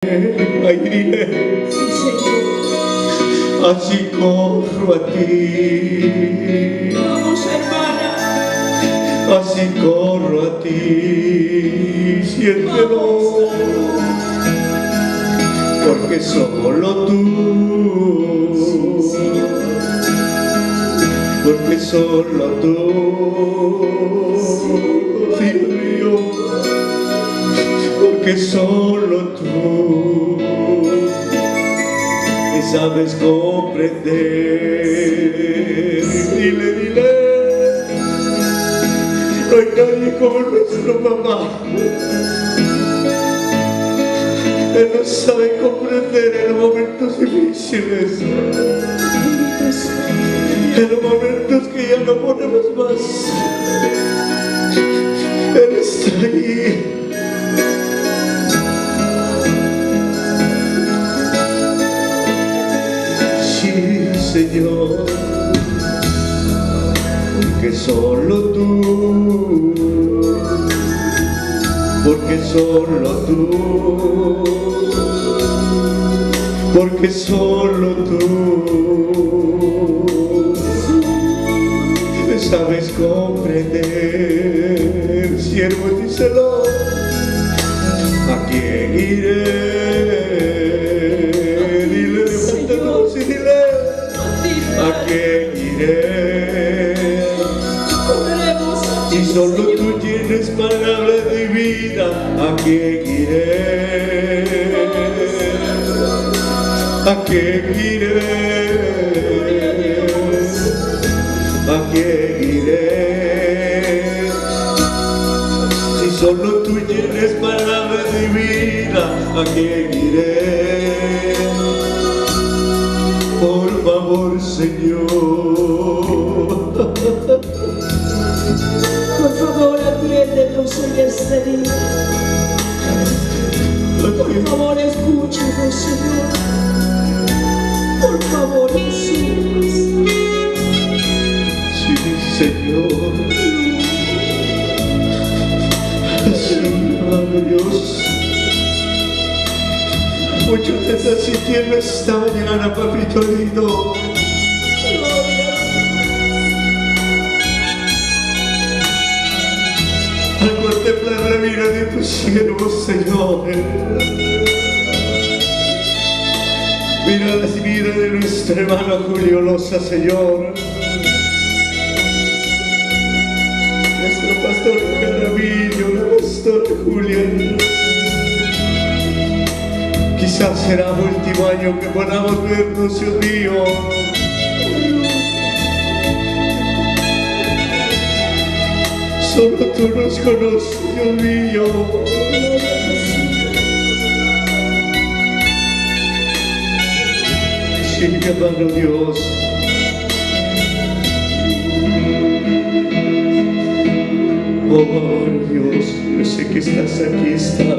Ay, dile, Sí, Señor. así corro a ti, Vamos, hermana. así corro a ti, siéntelo, porque solo tú, porque solo tú, Dios mío, porque solo tú me sabes comprender. Dile, dile, no hay nadie como nuestro papá. Él nos sabe comprender en los momentos difíciles, en los momentos que ya no podemos más. Él está ahí. Sí, Señor, porque solo tú, porque solo tú, porque solo tú me sabes comprender. Siervo, díselo, ¿a quién iré? Dile, levanta tu voz y dile, ¿a quién iré? Si solo tú tienes palabra de vida, ¿a quién iré? ¿A quién iré? ¿A quién iré? Si solo tú tienes palabra de vida, ¿a quién iré? Por favor, Señor. Por favor, atiéndenos en este día. Por favor, escúchanos, Señor. Por favor, Jesús. Sí, Señor. Sí, amado Dios. Muchos necesitan esta mañana, papito lindo. Al contemplar la vida de tus siervos, Señor. Mira la vida de nuestro hermano Julio Loza, Señor. Nuestro pastor Jaramillo, la pastora Julián. Quizás será el último año que podamos vernos, Dios mío. Solo tú nos conoces, Dios mío. Sí, amado Dios. Oh, amado Dios, yo sé que estás aquí esta